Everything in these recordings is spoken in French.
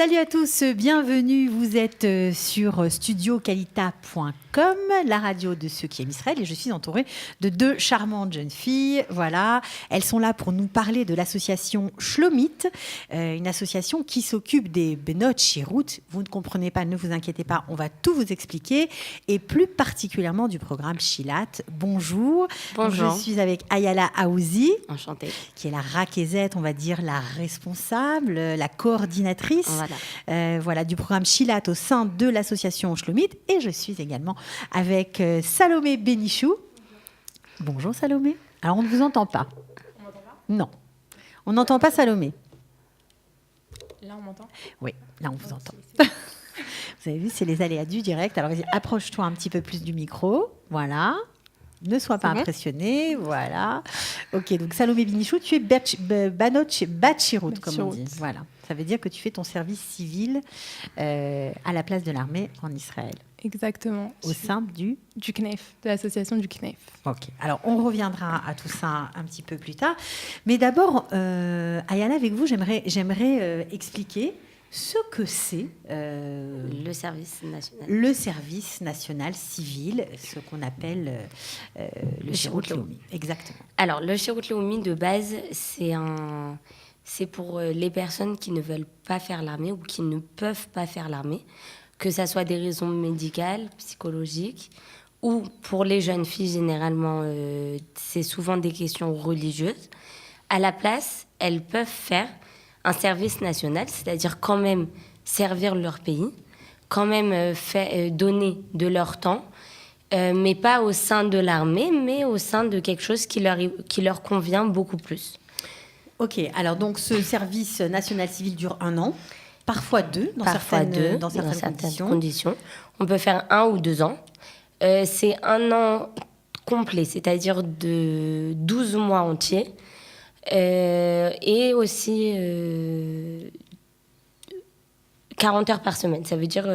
Salut à tous, bienvenue. Vous êtes sur studiokalita.com, la radio de ceux qui aiment Israël, et je suis entourée de deux charmantes jeunes filles. Voilà, elles sont là pour nous parler de l'association Shlomit, une association qui s'occupe des Benot Shirut. Vous ne comprenez pas, ne vous inquiétez pas, on va tout vous expliquer, et plus particulièrement du programme Shilat. Bonjour. Bonjour. Je suis avec Ayala Aouzi, enchantée, qui est la rakézette, on va dire la responsable, la coordinatrice. Voilà, du programme Shilat au sein de l'association Shlomit. Et je suis également avec Salomé Benichou. Bonjour Salomé. Alors on ne vous entend pas. On m'entend pas ? Non. On n'entend pas Salomé. Là, on m'entend ? Oui, là on vous Ok, entend. c'est bon. Vous avez vu, c'est les aléas du direct. Alors vas-y, approche-toi un petit peu plus du micro. Voilà. Ne sois pas impressionné. Voilà. Ok, donc Salomé Benichou, tu es Banot Batshirut, comme on dit. Voilà. Ça veut dire que tu fais ton service civil à la place de l'armée en Israël. Exactement. Au sein du CNEF, de l'association du CNEF. Ok. Alors, on reviendra à tout ça un petit peu plus tard. Mais d'abord, Ayala, avec vous, j'aimerais expliquer ce que c'est le service national. Le service national civil, ce qu'on appelle le Shirut Leumi. Exactement. Alors, le Shirut Leumi, de base, c'est pour les personnes qui ne veulent pas faire l'armée ou qui ne peuvent pas faire l'armée, que ça soit des raisons médicales, psychologiques, ou pour les jeunes filles, généralement, c'est souvent des questions religieuses. À la place, elles peuvent faire un service national, c'est-à-dire quand même servir leur pays, quand même donner de leur temps, mais pas au sein de l'armée, mais au sein de quelque chose qui leur convient beaucoup plus. Ok, alors donc ce service national civil dure 1 an, parfois 2, dans certaines conditions. On peut faire 1 ou 2 ans. C'est 1 an complet, c'est-à-dire de 12 mois entiers. Et aussi 40 heures par semaine. Ça veut dire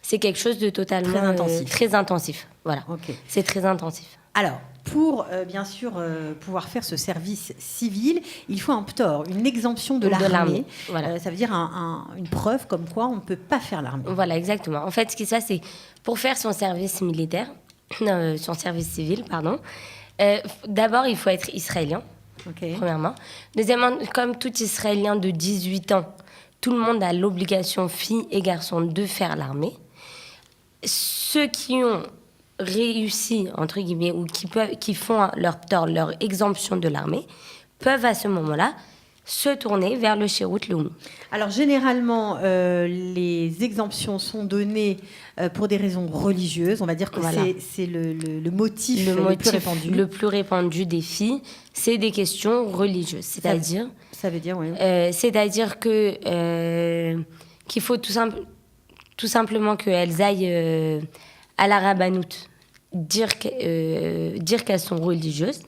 c'est quelque chose de totalement très intensif. Voilà. Okay. C'est très intensif. Alors, pour bien sûr pouvoir faire ce service civil, il faut un ptor, une exemption de l'armée. Voilà. Ça veut dire une preuve comme quoi on ne peut pas faire l'armée. Voilà, exactement. En fait, ce qui se passe, c'est pour faire son service militaire, son service civil, pardon, d'abord, il faut être israélien. Okay. Premièrement. Deuxièmement, comme tout Israélien de 18 ans, tout le monde a l'obligation, filles et garçons, de faire l'armée. Ceux qui ont réussi, entre guillemets, ou qui font leur exemption de l'armée, peuvent à ce moment-là se tourner vers le Shirut Leumi. Alors, généralement, les exemptions sont données pour des raisons religieuses. On va dire que c'est le motif le plus répandu. Le plus répandu des filles, c'est des questions religieuses. C'est-à-dire... Ça veut dire, oui. C'est-à-dire qu'il faut tout simplement qu'elles aillent à la rabbanout dire qu'elles sont religieuses.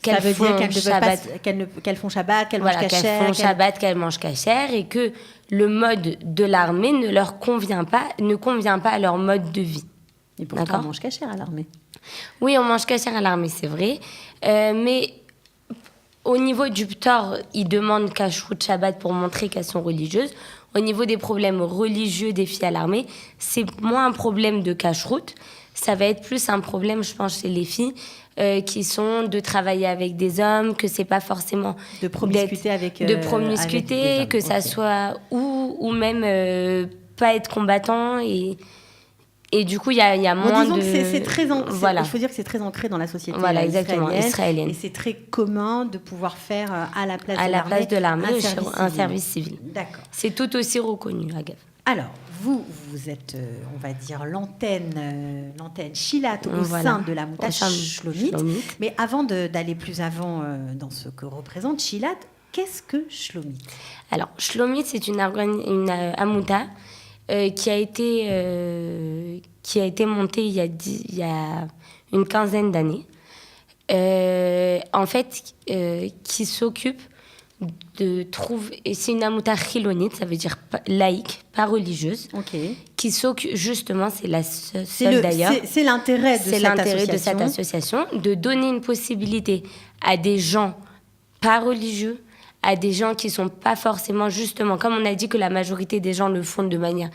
Ça veut dire qu'elles font Shabbat, qu'elles mangent kasher. Qu'elles font Shabbat, qu'elles mangent kasher, et que le mode de l'armée ne leur convient pas à leur mode de vie. Et pourtant, on mange kasher à l'armée. Oui, on mange kasher à l'armée, c'est vrai. Mais au niveau du ptor, ils demandent kashrut Shabbat pour montrer qu'elles sont religieuses. Au niveau des problèmes religieux des filles à l'armée, c'est moins un problème de kashrut. Ça va être plus un problème, je pense, chez les filles qui sont de travailler avec des hommes, que c'est pas forcément de promiscuité avec des hommes, que ça soit ou même pas être combattant et du coup il y a moins disons de que c'est très voilà. Il faut dire que c'est très ancré dans la société israélienne et c'est très commun de pouvoir faire à la place de l'armée un service civil. D'accord. C'est tout aussi reconnu, Agav. Alors, vous êtes, on va dire, l'antenne Shilat au sein de la Mouta Shlomit. Mais avant d'aller plus avant dans ce que représente Shilat, qu'est-ce que Shlomit ? Alors, Shlomit, c'est une Amouta qui a été montée il y a une quinzaine d'années. En fait, qui s'occupe de trouver... C'est une amouta chilonite, ça veut dire laïque, pas religieuse, qui s'occupe, justement, c'est la seule d'ailleurs... C'est l'intérêt de cette association, de donner une possibilité à des gens pas religieux, à des gens qui sont pas forcément, justement, comme on a dit que la majorité des gens le font de manière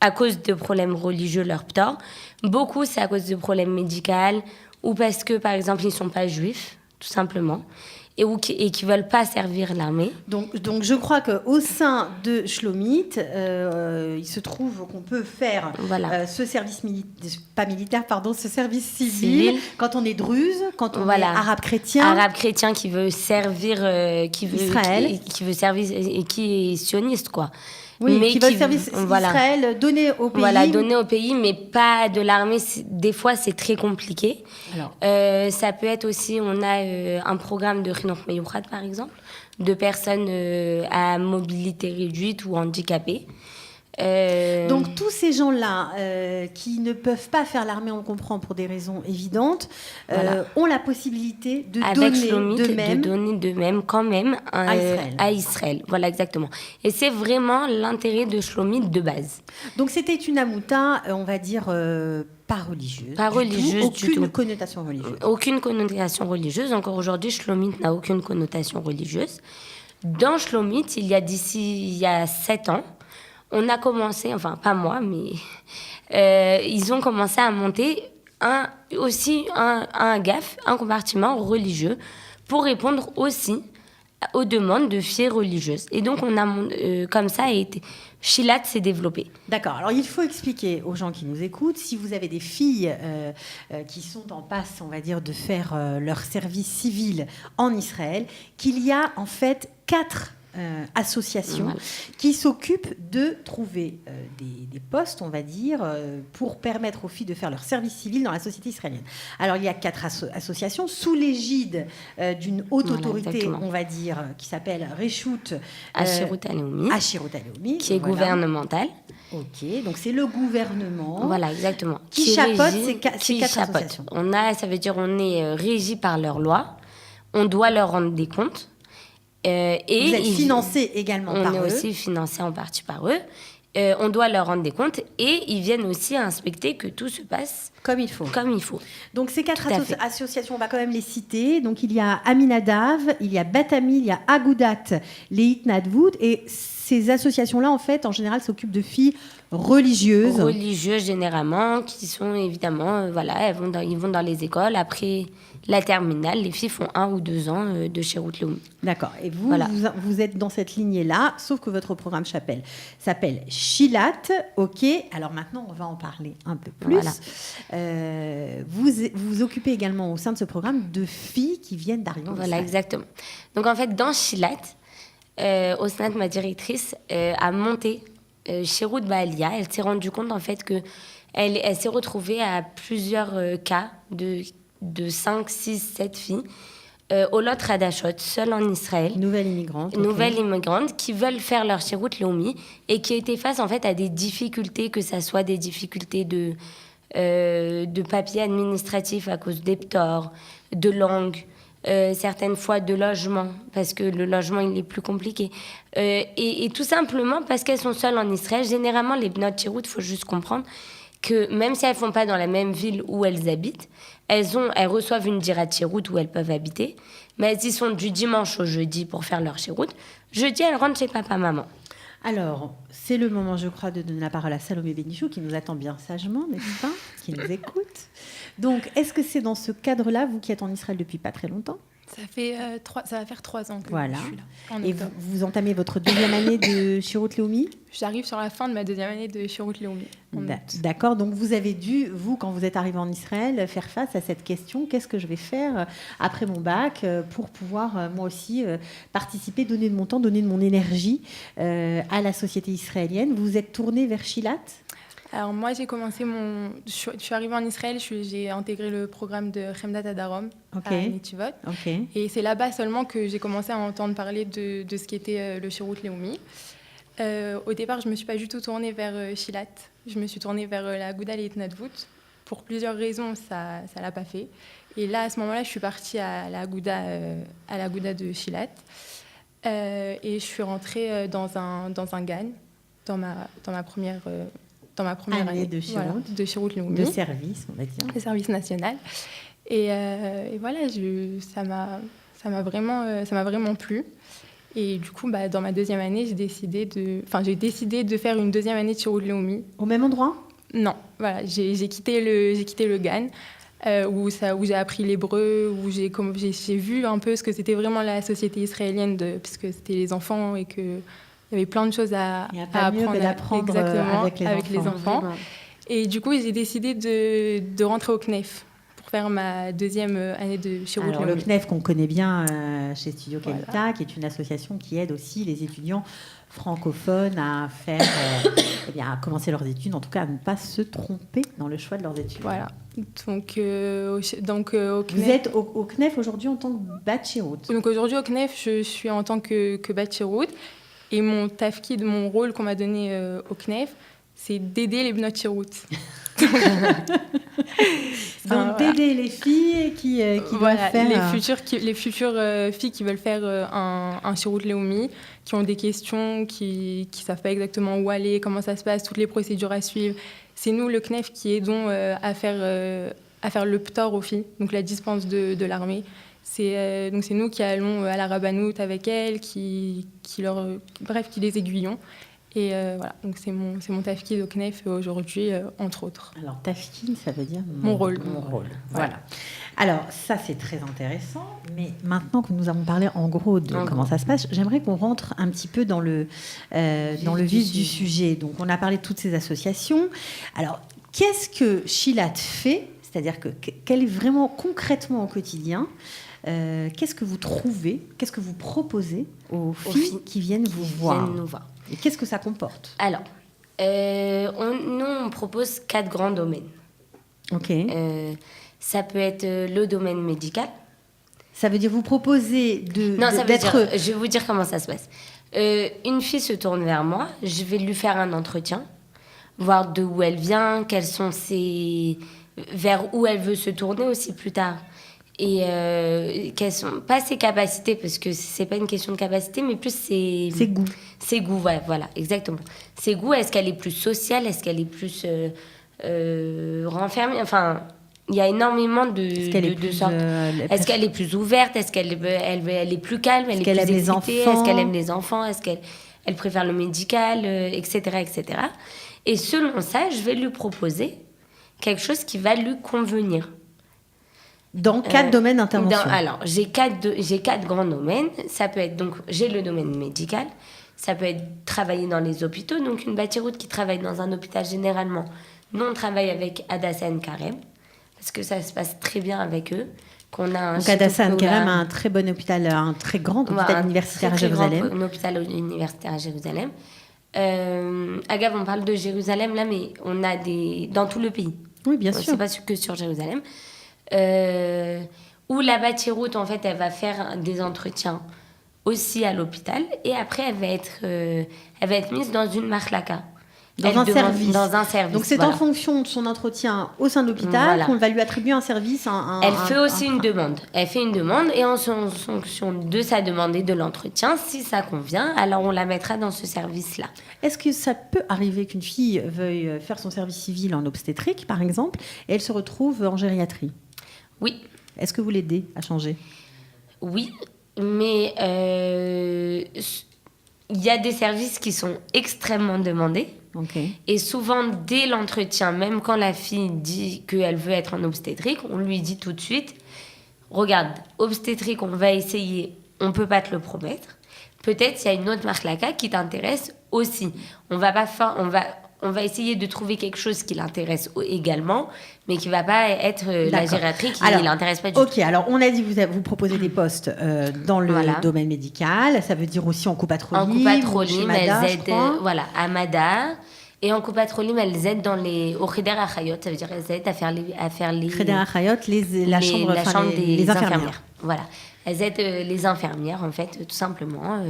à cause de problèmes religieux, leur ptort. Beaucoup, c'est à cause de problèmes médicaux ou parce que, par exemple, ils ne sont pas juifs, tout simplement, et qui ne veulent pas servir l'armée. Donc, je crois qu'au sein de Shlomit, il se trouve qu'on peut faire ce service ce service civil quand on est druze, quand on est arabe chrétien. Arabe chrétien qui veut servir, Israël. Qui veut servir et qui est sioniste, quoi. Oui, mais qui veut le service Israël donné au pays. Voilà, donné au pays, mais pas de l'armée. Des fois, c'est très compliqué. Alors. Ça peut être aussi, on a un programme de Khinoch Meyouchat, par exemple, de personnes à mobilité réduite ou handicapées. Donc tous ces gens-là qui ne peuvent pas faire l'armée, on le comprend pour des raisons évidentes, ont la possibilité de donner d'eux-mêmes quand même à Israël. Voilà, exactement. Et c'est vraiment l'intérêt de Shlomit de base. Donc c'était une amouta, on va dire, pas religieuse. Pas religieuse du tout. Aucune connotation religieuse. Aucune connotation religieuse. Encore aujourd'hui, Shlomit n'a aucune connotation religieuse. Dans Shlomit, il y a 7 ans, on a commencé, enfin pas moi, mais ils ont commencé à monter un GAF, un compartiment religieux, pour répondre aussi aux demandes de filles religieuses. Et donc on a comme ça Shilat s'est développé. D'accord. Alors il faut expliquer aux gens qui nous écoutent, si vous avez des filles qui sont en passe, on va dire, de faire leur service civil en Israël, qu'il y a en fait 4 associations qui s'occupent de trouver des postes, on va dire, pour permettre aux filles de faire leur service civil dans la société israélienne. Alors, il y a 4 associations sous l'égide d'une haute autorité, exactement. On va dire, qui s'appelle Reshut Ashirut Aleumi, qui est gouvernementale. Ok, donc c'est le gouvernement. Voilà, exactement. Qui chapeaute ces 4 associations. Ça veut dire on est régi par leurs lois, on doit leur rendre des comptes. Et vous êtes financé également par eux. On est aussi financé en partie par eux. On doit leur rendre des comptes et ils viennent aussi inspecter que tout se passe comme il faut. Donc ces 4 associations, on va quand même les citer. Donc il y a Aminadav, il y a Batami, il y a Agudat, Leit Nadvout, et ces associations-là, en fait, en général, s'occupent de filles religieuses. Religieuses, généralement, qui sont évidemment, ils vont dans les écoles. Après la terminale, les filles font 1 ou 2 ans de Shirut Leumi. D'accord. Et vous êtes dans cette lignée-là, sauf que votre programme s'appelle Shilat. OK. Alors maintenant, on va en parler un peu plus. Voilà. Vous vous occupez également au sein de ce programme de filles qui viennent d'arriver en Israël. Voilà, exactement. Donc en fait, dans Shilat, Osnat, ma directrice, a monté Shirut Baalia. Elle s'est rendue compte en fait que elle s'est retrouvée à plusieurs cas de 5, 6, 7 filles au Lot Radashot, seules en Israël. Nouvelles immigrantes qui veulent faire leur Shirut Leumi et qui étaient face en fait à des difficultés, que ça soit des difficultés de papiers administratifs à cause des ptors, de langue, certaines fois de logement, parce que le logement il est plus compliqué. Et tout simplement parce qu'elles sont seules en Israël. Généralement, les Bnot Shirut, il faut juste comprendre que même si elles ne font pas dans la même ville où elles habitent, elles reçoivent une dirat Shirut où elles peuvent habiter, mais elles y sont du dimanche au jeudi pour faire leur Shirut. Jeudi, elles rentrent chez papa-maman. Alors, c'est le moment, je crois, de donner la parole à Salomé Benichou, qui nous attend bien sagement, n'est-ce pas, qui nous écoute. Donc, est-ce que c'est dans ce cadre-là, vous qui êtes en Israël depuis pas très longtemps ? Ça va faire 3 ans que je suis là. Et vous entamez votre 2e année de Shirut Leumi ? J'arrive sur la fin de ma 2e année de Shirut Leumi. D'accord, donc vous avez dû, quand vous êtes arrivé en Israël, faire face à cette question, qu'est-ce que je vais faire après mon bac pour pouvoir, moi aussi, participer, donner de mon temps, donner de mon énergie à la société israélienne. Vous vous êtes tourné vers Shilat ? Alors moi, j'ai commencé je suis arrivée en Israël, j'ai intégré le programme de Chemdat Adarom à Netivot. Et c'est là-bas seulement que j'ai commencé à entendre parler de ce qu'était le Shirut Leumi. Au départ, je ne me suis pas du tout tournée vers Shilat. Je me suis tournée vers la Aguda Leit Nadvout. Pour plusieurs raisons, ça ne l'a pas fait. Et là, à ce moment-là, je suis partie à la Aguda de Shilat. Et je suis rentrée dans un GAN, dans ma première année de Shirut Leumi. De service, on va dire. De service national. Et voilà, ça m'a vraiment plu. Et du coup, dans ma deuxième année, j'ai décidé de faire une deuxième année de chiro de Leumi. Au même endroit ? Non, voilà, j'ai quitté le GAN, où j'ai appris l'hébreu, où j'ai vu un peu ce que c'était vraiment la société israélienne, puisque c'était les enfants et qu'il y avait plein de choses à apprendre, exactement, avec les enfants. Et du coup, j'ai décidé de rentrer au CNEF pour faire ma deuxième année de chiro de Leumi. Alors, le CNEF qu'on connaît bien chez Studio Qualita, voilà, qui est une association qui aide aussi les étudiants francophones à faire, à commencer leurs études, en tout cas à ne pas se tromper dans le choix de leurs études. Voilà. Donc au CNEF... Vous êtes au CNEF aujourd'hui en tant que batchirout. Donc aujourd'hui au CNEF, je suis en tant que batchirout. Et mon tafkid, mon rôle qu'on m'a donné au CNEF, c'est d'aider les bnot chirout. Donc d'aider les filles qui veulent faire... Les futures filles qui veulent faire un chirout Leumi, qui ont des questions, qui ne savent pas exactement où aller, comment ça se passe, toutes les procédures à suivre. C'est nous, le CNEF, qui aidons à faire le ptor aux filles, donc la dispense de l'armée. Donc c'est nous qui allons à la rabbanout avec elles, qui les aiguillons. Et voilà, donc c'est mon tafkid au CNEF aujourd'hui, entre autres. Alors, tafkid, ça veut dire mon rôle. Mon rôle, voilà. Alors, ça, c'est très intéressant. Mais maintenant que nous avons parlé en gros de comment ça se passe, j'aimerais qu'on rentre un petit peu dans le vif du sujet. Donc, on a parlé de toutes ces associations. Alors, qu'est-ce que Shilat fait ? C'est-à-dire quel est vraiment concrètement au quotidien ? Qu'est-ce que vous trouvez ? Qu'est-ce que vous proposez aux filles qui viennent vous voir ? Et qu'est-ce que ça comporte ? Alors, on propose 4 grands domaines. Ok. Ça peut être le domaine médical. Ça veut dire vous proposez d'être... Je vais vous dire comment ça se passe. Une fille se tourne vers moi, je vais lui faire un entretien, voir d'où elle vient, vers où elle veut se tourner aussi plus tard. Et quelles sont pas ses capacités, parce que c'est pas une question de capacité, mais plus ses goûts. Ses goûts, ouais, voilà, exactement. Ses goûts, est-ce qu'elle est plus sociale, est-ce qu'elle est plus renfermée, enfin, il y a énormément de sortes. Est-ce qu'elle est plus ouverte, est-ce qu'elle est plus calme, elle est plus excitée, est-ce qu'elle aime les enfants, est-ce qu'elle préfère le médical, etc., etc. Et selon ça, je vais lui proposer quelque chose qui va lui convenir. Dans 4 domaines d'intervention. Alors, j'ai 4 grands domaines. Ça peut être, donc, j'ai le domaine médical. Ça peut être travailler dans les hôpitaux. Donc, une batchiroute qui travaille dans un hôpital, généralement, nous, on travaille avec Hadassah Karem, parce que ça se passe très bien avec eux. Donc, Hadassah Karem a un très bon hôpital, un très grand hôpital universitaire à Jérusalem. Un hôpital universitaire à Jérusalem. Agave, on parle de Jérusalem, là, mais on a dans tout le pays. Oui, bien sûr. C'est pas que sur Jérusalem. Où la batchiroute, en fait, elle va faire des entretiens aussi à l'hôpital, et après elle va être mise dans une marlaka. Dans un service. Donc c'est voilà. En fonction de son entretien au sein de l'hôpital qu'on va lui attribuer un service. Elle fait aussi une demande. Elle fait une demande, et en fonction de sa demande et de l'entretien, si ça convient, alors on la mettra dans ce service-là. Est-ce que ça peut arriver qu'une fille veuille faire son service civil en obstétrique, par exemple, et elle se retrouve en gériatrie ? Oui. Est-ce que vous l'aidez à changer ? Oui, mais il y a des services qui sont extrêmement demandés. Okay. Et souvent, dès l'entretien, même quand la fille dit qu'elle veut être en obstétrique, on lui dit tout de suite, regarde, obstétrique, on va essayer, on ne peut pas te le promettre. Peut-être il y a une autre marlaka qui t'intéresse aussi. On va essayer de trouver quelque chose qui l'intéresse également, mais qui ne va pas être la gériatrie qui ne l'intéresse pas du tout. Ok, alors on a dit que vous proposez des postes dans le domaine médical, ça veut dire aussi en copatrolim. En copatrolim, elles aident à Mada. Et en copatrolim, elles aident au Cheder Achayot, ça veut dire qu'elles aident à faire les... Cheder Achayot, la chambre des infirmières. Voilà, elles aident les infirmières, en fait, tout simplement,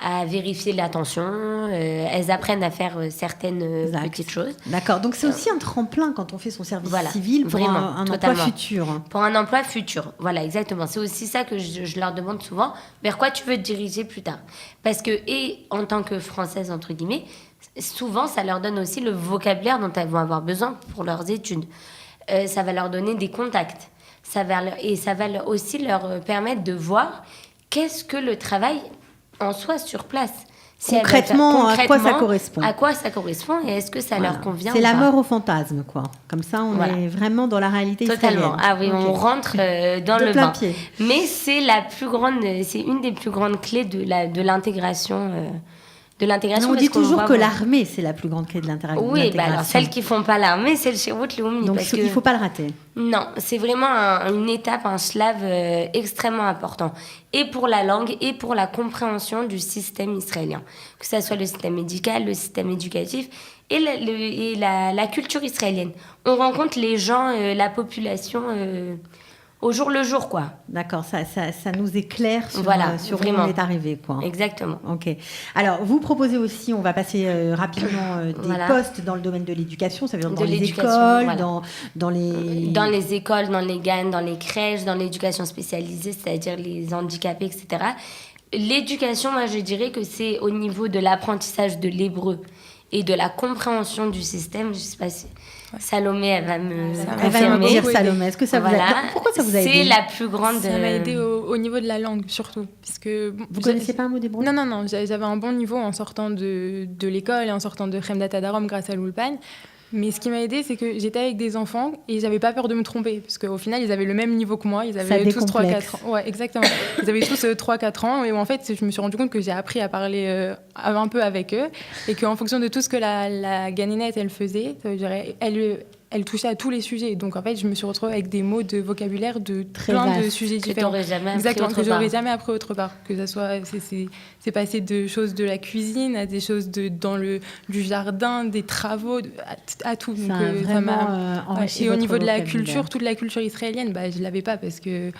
à vérifier la tension. Elles apprennent à faire certaines petites choses. D'accord, donc c'est aussi un tremplin quand on fait son service civil pour un emploi futur. Pour un emploi futur, voilà, exactement. C'est aussi ça que je leur demande souvent, vers quoi tu veux te diriger plus tard. Parce que, et en tant que Française, entre guillemets, souvent ça leur donne aussi le vocabulaire dont elles vont avoir besoin pour leurs études. Ça va leur donner des contacts. Ça va aussi leur permettre de voir qu'est-ce que le travail en soi sur place. Concrètement, à quoi ça correspond. À quoi ça correspond et est-ce que ça leur convient. C'est la mort au fantasme, quoi. Comme ça, on est vraiment dans la réalité totalement. israélienne. Ah oui, on rentre dans le bain. Pied. Mais c'est une des plus grandes clés de l'intégration. On dit toujours que l'armée, c'est la plus grande clé de l'intégration. Oui, alors celles qui ne font pas l'armée, c'est le Shirut Leumi. Donc il ne faut pas le rater. Non, c'est vraiment une étape, un slave extrêmement important. Et pour la langue et pour la compréhension du système israélien. Que ce soit le système médical, le système éducatif et la culture israélienne. On rencontre les gens, la population... au jour le jour, quoi. D'accord, ça nous éclaire sur où on est arrivé, quoi. Exactement. Ok. Alors, vous proposez aussi, on va passer rapidement des postes dans le domaine de l'éducation, ça veut dire dans les écoles, dans les écoles, dans les GAN, dans les crèches, dans l'éducation spécialisée, c'est-à-dire les handicapés, etc. L'éducation, moi, je dirais que c'est au niveau de l'apprentissage de l'hébreu et de la compréhension du système. Je ne sais pas si... Salomé, elle va me dire, Salomé, est-ce que ça vous a... Pourquoi ça vous a aidé? C'est la plus grande... Ça m'a aidé au niveau de la langue, surtout. Puisque, vous ne connaissiez pas un mot d'hébreu? Non, j'avais un bon niveau en sortant de l'école et en sortant de Chemdat Adarom grâce à l'Ulpan. Mais ce qui m'a aidée, c'est que j'étais avec des enfants et j'avais pas peur de me tromper. Parce qu'au final, ils avaient le même niveau que moi. Ils avaient tous 3-4 ans. Ouais, exactement. Ils avaient tous 3-4 ans. Et en fait, je me suis rendu compte que j'ai appris à parler un peu avec eux. Et qu'en fonction de tout ce que la ganinette, elle faisait, elle touchait à tous les sujets. Donc, en fait, je me suis retrouvée avec des mots de vocabulaire de plein de sujets différents. Que j'aurais jamais appris autre part. Que ça soit... C'est passé de choses de la cuisine à des choses du jardin, des travaux, à tout. Donc, ça m'a enrichi. Et au niveau de la culture, toute la culture israélienne, je ne l'avais pas parce que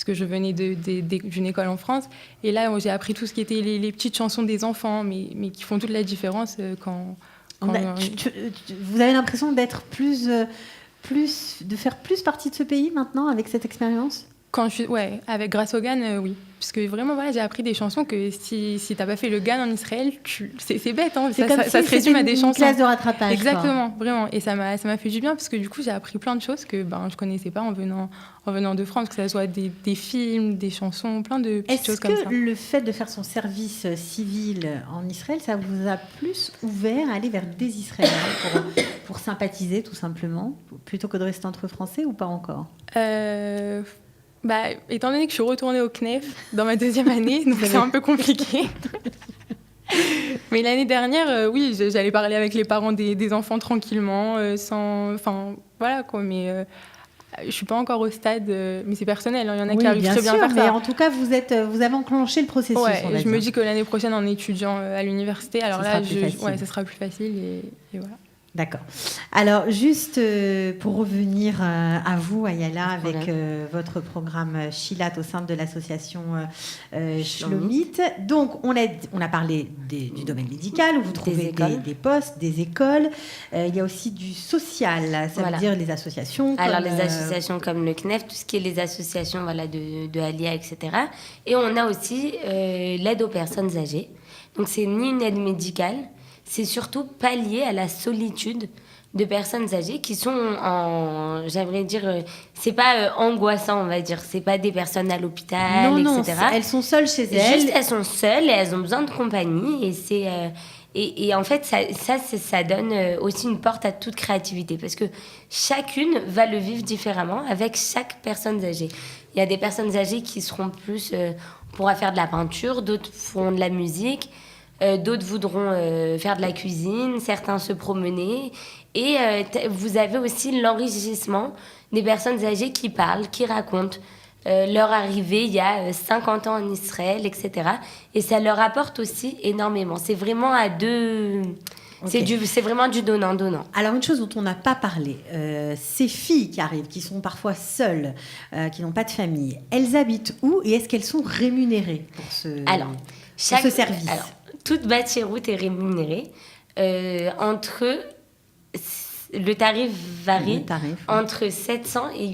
je venais d'une école en France. Et là, j'ai appris tout ce qui était les petites chansons des enfants, mais qui font toute la différence quand vous avez l'impression d'être de faire plus partie de ce pays maintenant avec cette expérience? Grâce au GAN, oui. Parce que vraiment, j'ai appris des chansons que si t'as pas fait le GAN en Israël, c'est bête, hein. Ça se résume à des chansons. Une classe de rattrapage. Exactement, vraiment. Et ça m'a fait du bien parce que du coup, j'ai appris plein de choses que je connaissais pas en venant de France, que ce soit des films, des chansons, plein de petites choses comme ça. Est-ce que le fait de faire son service civil en Israël, ça vous a plus ouvert à aller vers des Israéliens pour sympathiser tout simplement, plutôt que de rester entre Français ou pas encore? Étant donné que je suis retournée au CNEF dans ma deuxième année, donc c'est un peu compliqué. Mais l'année dernière, oui, j'allais parler avec les parents des enfants tranquillement, voilà quoi. Mais je suis pas encore au stade, mais c'est personnel. Il y en a qui arrivent très bien à faire ça. Mais en tout cas, vous avez enclenché le processus. Ouais, je me dis que l'année prochaine, en étudiant à l'université, alors ça sera plus facile et voilà. D'accord. Alors, juste pour revenir à vous, Ayala, avec votre programme Shilat au sein de l'association Shlomit. Donc, on a parlé du domaine médical, où vous trouvez des postes, des écoles. Il y a aussi du social, ça veut dire les associations. Alors, les associations comme le CNEF, tout ce qui est les associations de Alia, etc. Et on a aussi l'aide aux personnes âgées. Donc, c'est ni une aide médicale, c'est surtout pallier à la solitude de personnes âgées qui sont j'aimerais dire, c'est pas angoissant, on va dire, c'est pas des personnes à l'hôpital, etc. Non, elles sont seules chez elles. Juste, elles sont seules et elles ont besoin de compagnie et en fait, ça donne aussi une porte à toute créativité parce que chacune va le vivre différemment avec chaque personne âgée. Il y a des personnes âgées qui seront plus, pourra faire de la peinture, d'autres feront de la musique. D'autres voudront faire de la cuisine, certains se promener. Et vous avez aussi l'enrichissement des personnes âgées qui parlent, qui racontent leur arrivée il y a 50 ans en Israël, etc. Et ça leur apporte aussi énormément. C'est vraiment à deux... Okay. C'est vraiment du donnant-donnant. Alors, une chose dont on n'a pas parlé, ces filles qui arrivent, qui sont parfois seules, qui n'ont pas de famille, elles habitent où et est-ce qu'elles sont rémunérées pour ce service? Alors, toute Batcheroute est rémunérée. Le tarif varie entre 700 et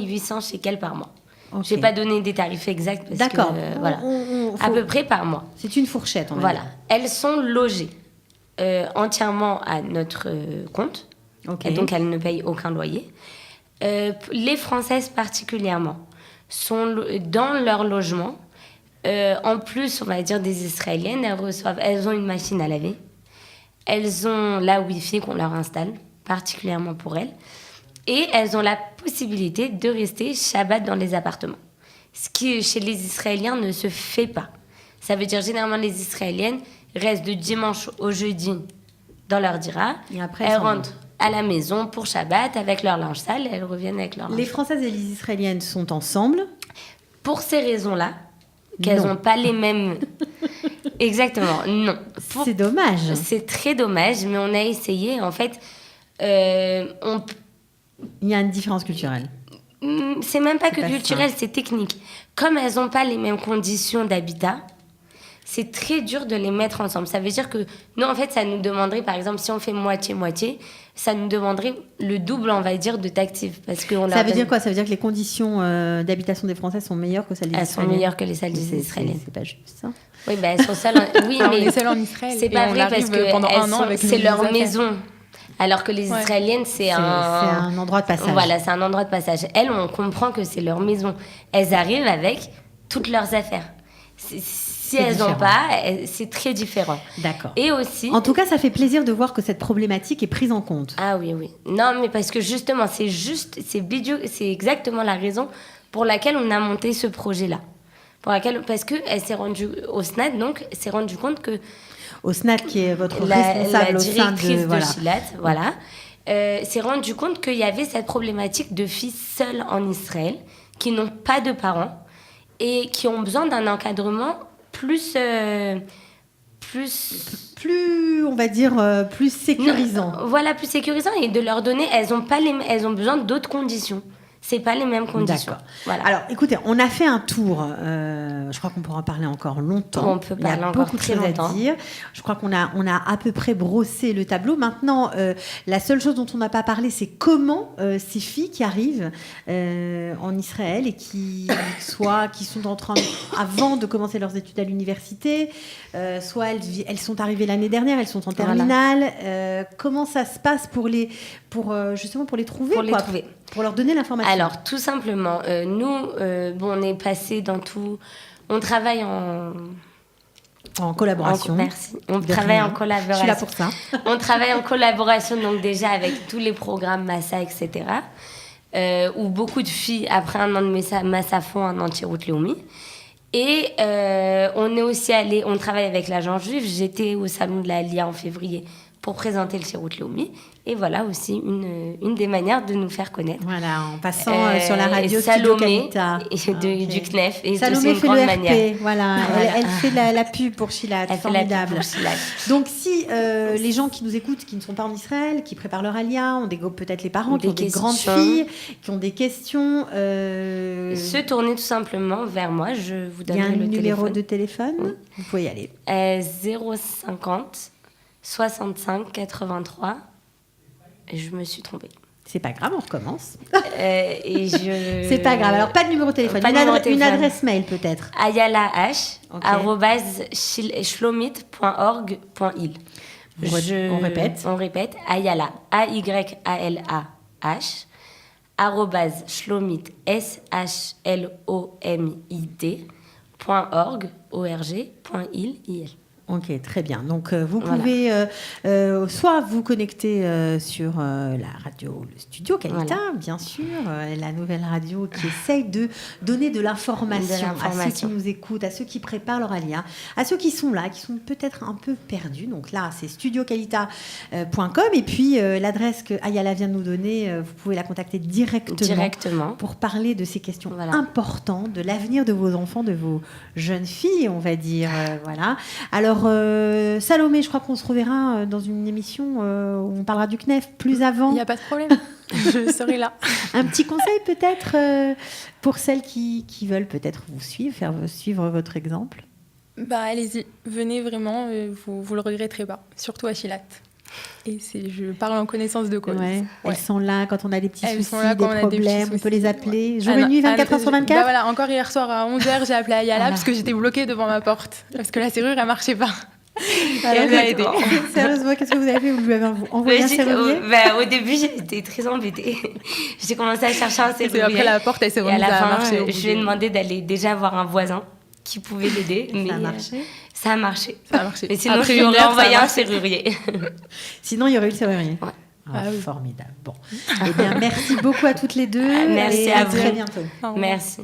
800 shekels par mois. Okay. Je n'ai pas donné des tarifs exacts parce que voilà, à peu près par mois. C'est une fourchette, on va dire. Elles sont logées entièrement à notre compte. Okay. Donc elles ne payent aucun loyer. Les Françaises particulièrement sont dans leur logement. En plus, on va dire, des Israéliennes, elles ont une machine à laver. Elles ont la Wi-Fi qu'on leur installe, particulièrement pour elles. Et elles ont la possibilité de rester Shabbat dans les appartements. Ce qui, chez les Israéliens, ne se fait pas. Ça veut dire, généralement, les Israéliennes restent de dimanche au jeudi dans leur dira. Et après, elles rentrent à la maison pour Shabbat avec leur linge sale et elles reviennent avec leur linge. Les Françaises et les Israéliennes sont ensemble. Pour ces raisons-là, qu'elles n'ont pas les mêmes... Exactement, non. C'est dommage. C'est très dommage, mais on a essayé. En fait, il y a une différence culturelle. C'est même pas que culturel, c'est technique. Comme elles n'ont pas les mêmes conditions d'habitat, c'est très dur de les mettre ensemble. Ça veut dire que nous, en fait, ça nous demanderait, par exemple, si on fait moitié-moitié, ça nous demanderait le double, on va dire, de d'actifs. Ça veut dire quoi? Ça veut dire que les conditions d'habitation des Français sont meilleures que celles des Israéliennes? Elles sont meilleures que les salles des Israéliennes. C'est pas juste ça. Oui, ben elles sont seules. Oui, mais on est seules en Israël. C'est pas vrai parce que pendant un an c'est leur maison. Alors que les Israéliennes, c'est un endroit de passage. Voilà, c'est un endroit de passage. Elles, on comprend que c'est leur maison. Elles arrivent avec toutes leurs affaires. Si elles n'ont pas, c'est très différent. D'accord. Et aussi... En tout cas, ça fait plaisir de voir que cette problématique est prise en compte. Ah oui, oui. Non, mais parce que justement, c'est exactement la raison pour laquelle on a monté ce projet-là. Parce qu'elle s'est rendue au SNAD, donc, s'est rendue compte que... Au SNAD, qui est votre responsable au sein de... de Chilat, voilà. S'est rendu compte qu'il y avait cette problématique de filles seules en Israël, qui n'ont pas de parents, et qui ont besoin d'un encadrement plus, on va dire, plus sécurisant. Non, voilà, plus sécurisant, et de leur donner, elles ont besoin d'autres conditions. C'est pas les mêmes conditions. D'accord. Voilà. Alors, écoutez, on a fait un tour. Je crois qu'on pourra en parler encore longtemps. On peut parler encore beaucoup de très choses longtemps. à dire. Je crois qu'on a à peu près brossé le tableau. Maintenant, la seule chose dont on n'a pas parlé, c'est comment ces filles qui arrivent en Israël et qui sont en train, avant de commencer leurs études à l'université, soit elles sont arrivées l'année dernière, elles sont en terminale. Voilà. Comment ça se passe pour justement pour les trouver, pour leur donner l'information? Alors, tout simplement, nous, on est passé dans tout... On travaille en collaboration. Merci. On travaille en collaboration. Je suis là pour ça. On travaille en collaboration, donc déjà avec tous les programmes Massa, etc. Où beaucoup de filles, après un an de Massa, font un anti-route Léomi. Et on travaille avec l'agence juive. J'étais au salon de la LIA en février pour présenter le Shirout Leumi. Et voilà aussi une des manières de nous faire connaître. Voilà, en passant sur la radio Salomé Studio du CNEF. Et Salomé c'est fait une le grande RP, manière. voilà. Elle fait la pub pour Chilat, formidable. Pour Chilat. Donc si les gens qui nous écoutent, qui ne sont pas en Israël, qui préparent leur alia, peut-être les parents, qui ont des grandes filles, qui ont des questions... Se tourner tout simplement vers moi, je vous donnerai le téléphone. Il y a un numéro de téléphone, oui. Vous pouvez y aller. 050 65 83. Je me suis trompée. C'est pas grave, on recommence. C'est pas grave. Alors, pas de numéro de téléphone. Une adresse mail, peut-être. ayalah@shlomit.org.il. On répète. Ayala, AYALAH, @shlomit, SHLOMIT.org.il. Ok, très bien. Donc, vous pouvez soit vous connecter sur la radio, le studio Kalita, bien sûr, la nouvelle radio qui essaye de donner de l'information à ceux qui nous écoutent, à ceux qui préparent leur alia, à ceux qui sont là, qui sont peut-être un peu perdus. Donc là, c'est studiokalita.com. Et puis, l'adresse que Ayala vient de nous donner, vous pouvez la contacter directement. Pour parler de ces questions importantes, de l'avenir de vos enfants, de vos jeunes filles, on va dire. Voilà. Alors, Salomé, je crois qu'on se reverra dans une émission où on parlera du CNEF plus avant. Il n'y a pas de problème, je serai là. Un petit conseil peut-être pour celles qui veulent peut-être vous suivre, faire suivre votre exemple. Allez-y, venez vraiment, vous le regretterez pas, surtout à Chilat. Et je parle en connaissance de cause. Ouais. Elles sont là quand on a des petits soucis, des problèmes, on peut les appeler. Jour et nuit, 24 heures sur 24. Voilà, encore hier soir à 11h, j'ai appelé Ayala parce que j'étais bloquée devant ma porte. Parce que la serrure, elle marchait pas. Elle m'a aidée. Sérieusement, qu'est-ce que vous avez fait? Vous lui avez envoyé un serrurier? Au début, j'étais très embêtée. J'ai commencé à chercher un serrurier. Et après, la porte, elle s'est remise à marcher. Je lui ai demandé d'aller déjà voir un voisin qui pouvait l'aider. Ça a marché. Ça a marché. Ça a marché. Mais sinon, je lui aurais envoyé un serrurier. Sinon, il y aurait eu le serrurier. Ouais. Oui. Formidable. Bon. Eh bien, merci beaucoup à toutes les deux. Merci à vous. À très bientôt. Merci.